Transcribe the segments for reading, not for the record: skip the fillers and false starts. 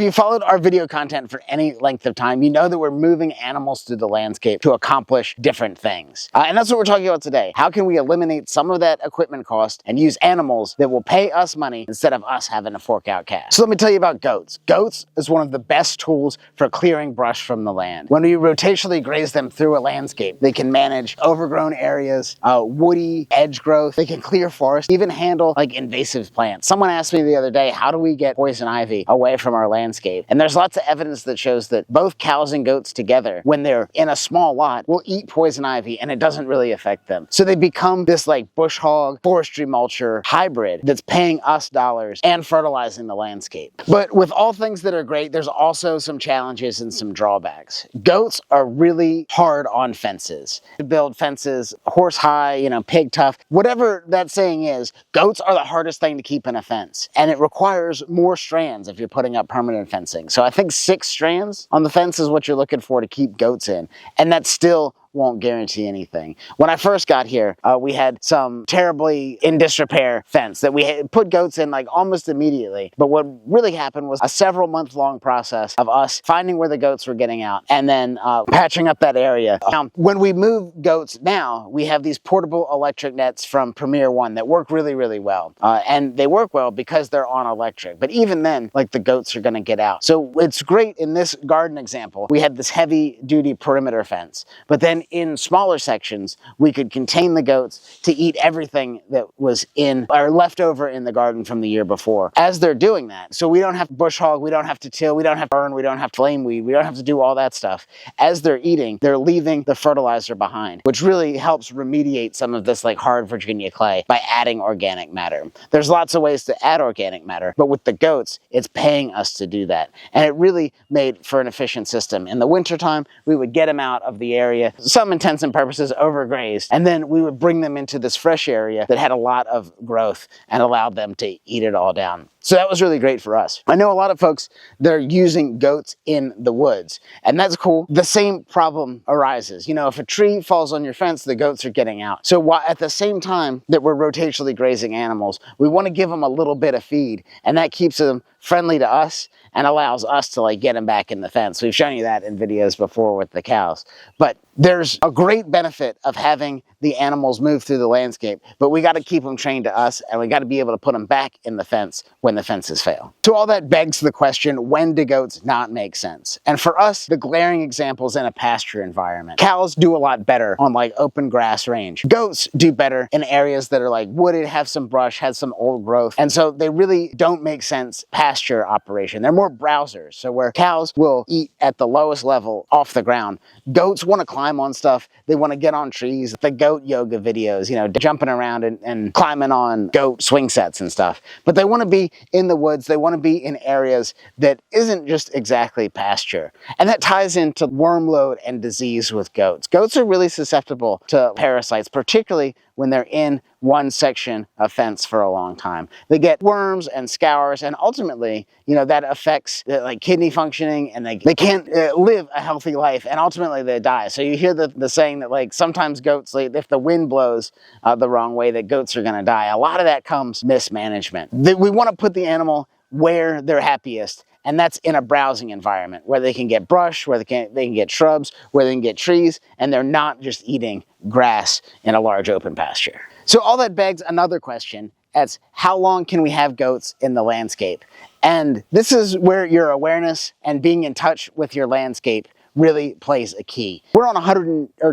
If you followed our video content for any length of time, you know that we're moving animals through the landscape to accomplish different things. And that's what we're talking about today. How can we eliminate some of that equipment cost and use animals that will pay us money instead of us having to fork out cash? So let me tell you about goats. Goats is one of the best tools for clearing brush from the land. When we rotationally graze them through a landscape, they can manage overgrown areas, woody edge growth, they can clear forest, even handle like invasive plants. Someone asked me the other day, how do we get poison ivy away from our landscape? And there's lots of evidence that shows that both cows and goats together, when they're in a small lot, will eat poison ivy and it doesn't really affect them. So they become this like bush hog, forestry mulcher hybrid that's paying us dollars and fertilizing the landscape. But with all things that are great, there's also some challenges and some drawbacks. Goats are really hard on fences. To build fences horse high, pig tough, whatever that saying is, goats are the hardest thing to keep in a fence. And it requires more strands if you're putting up permanent fencing. So I think 6 strands on the fence is what you're looking for to keep goats in. And that's still won't guarantee anything. When I first got here, we had some terribly in disrepair fence that we had put goats in like almost immediately. But what really happened was a several month long process of us finding where the goats were getting out and then patching up that area. When we move goats now, we have these portable electric nets from Premier One that work really, really well. And they work well because they're on electric. But even then, like the goats are gonna get out. So it's great in this garden example, we had this heavy duty perimeter fence, but then in smaller sections, we could contain the goats to eat everything that was in or left over in the garden from the year before. As they're doing that, so we don't have to bush hog, we don't have to till, we don't have to burn, we don't have to flame weed, we don't have to do all that stuff. As they're eating, they're leaving the fertilizer behind, which really helps remediate some of this like hard Virginia clay by adding organic matter. There's lots of ways to add organic matter, but with the goats, it's paying us to do that. And it really made for an efficient system. In the wintertime, we would get them out of the area, some intents and purposes overgrazed, and then we would bring them into this fresh area that had a lot of growth and allowed them to eat it all down. So that was really great for us. I know a lot of folks, they're using goats in the woods, and that's cool. The same problem arises. If a tree falls on your fence, the goats are getting out. So while at the same time that we're rotationally grazing animals, we want to give them a little bit of feed, and that keeps them friendly to us and allows us to like get them back in the fence. We've shown you that in videos before with the cows. But there's a great benefit of having the animals move through the landscape, but we got to keep them trained to us, and we got to be able to put them back in the fence when the fences fail. So all that begs the question, when do goats not make sense? And for us, the glaring examples in a pasture environment. Cows do a lot better on like open grass range. Goats do better in areas that are like wooded, have some brush, has some old growth. And so they really don't make sense pasture operation. They're more browsers. So where cows will eat at the lowest level off the ground, goats want to climb on stuff. They want to get on trees. The goat yoga videos, jumping around and climbing on goat swing sets and stuff. But they want to be in the woods. They want to be in areas that isn't just exactly pasture. And that ties into worm load and disease with goats. Goats are really susceptible to parasites, particularly when they're in one section of fence for a long time. They get worms and scours, and ultimately, that affects like kidney functioning, and they can't live a healthy life, and ultimately they die. So you hear the saying that like sometimes goats, like, if the wind blows the wrong way, that goats are gonna die. A lot of that comes mismanagement. We want to put the animal where they're happiest, and that's in a browsing environment where they can get brush, where they can get shrubs, where they can get trees, and they're not just eating grass in a large open pasture. So all that begs another question. That's how long can we have goats in the landscape? And this is where your awareness and being in touch with your landscape really plays a key. We're on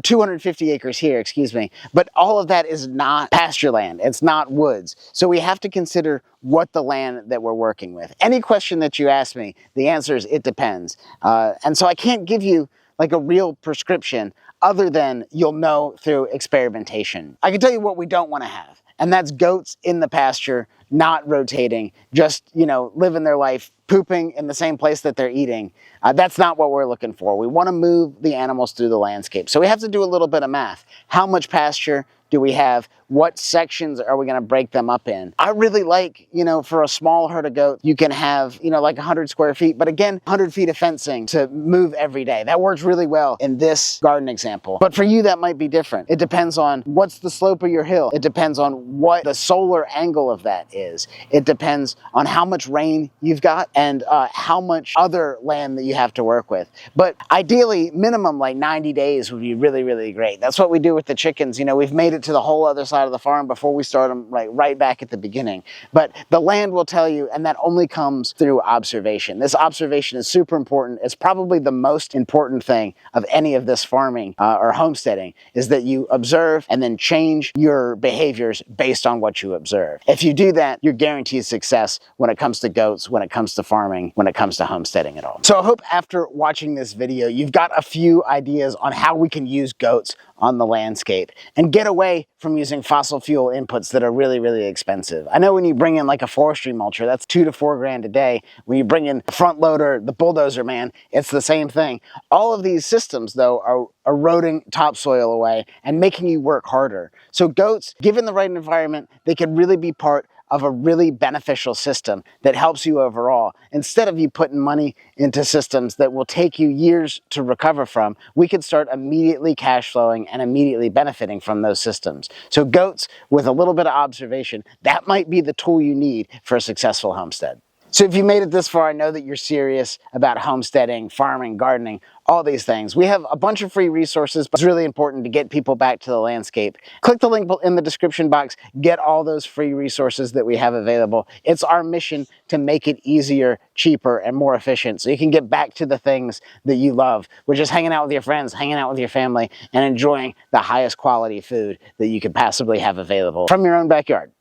250 acres here, but all of that is not pasture land. It's not woods. So we have to consider what the land that we're working with. Any question that you ask me, the answer is it depends. And so I can't give you like a real prescription other than you'll know through experimentation. I can tell you what we don't want to have, and that's goats in the pasture, not rotating, just, living their life, pooping in the same place that they're eating. That's not what we're looking for. We want to move the animals through the landscape. So we have to do a little bit of math. How much pasture do we have? What sections are we going to break them up in? I really like, for a small herd of goats, you can have, like 100 square feet, but again, 100 feet of fencing to move every day. That works really well in this garden example. But for you, that might be different. It depends on what's the slope of your hill. It depends on what the solar angle of that is. It depends on how much rain you've got and how much other land that you have to work with. But ideally, minimum like 90 days would be really, really great. That's what we do with the chickens. We've made it to the whole other side of the farm before we start them right back at the beginning. But the land will tell you, and that only comes through observation. This observation is super important. It's probably the most important thing of any of this farming or homesteading, is that you observe and then change your behaviors based on what you observe. If you do that, you're guaranteed success when it comes to goats, when it comes to farming, when it comes to homesteading at all. So I hope after watching this video, you've got a few ideas on how we can use goats on the landscape and get away from using fossil fuel inputs that are really, really expensive. I know when you bring in like a forestry mulcher, that's $2 to $4 grand a day. When you bring in the front loader, the bulldozer man, it's the same thing. All of these systems though are eroding topsoil away and making you work harder. So goats, given the right environment, they can really be part of a really beneficial system that helps you overall. Instead of you putting money into systems that will take you years to recover from, we could start immediately cash flowing and immediately benefiting from those systems. So goats, with a little bit of observation, that might be the tool you need for a successful homestead. So if you made it this far, I know that you're serious about homesteading, farming, gardening, all these things. We have a bunch of free resources, but it's really important to get people back to the landscape. Click the link in the description box, get all those free resources that we have available. It's our mission to make it easier, cheaper, and more efficient so you can get back to the things that you love, which is hanging out with your friends, hanging out with your family, and enjoying the highest quality food that you could possibly have available from your own backyard.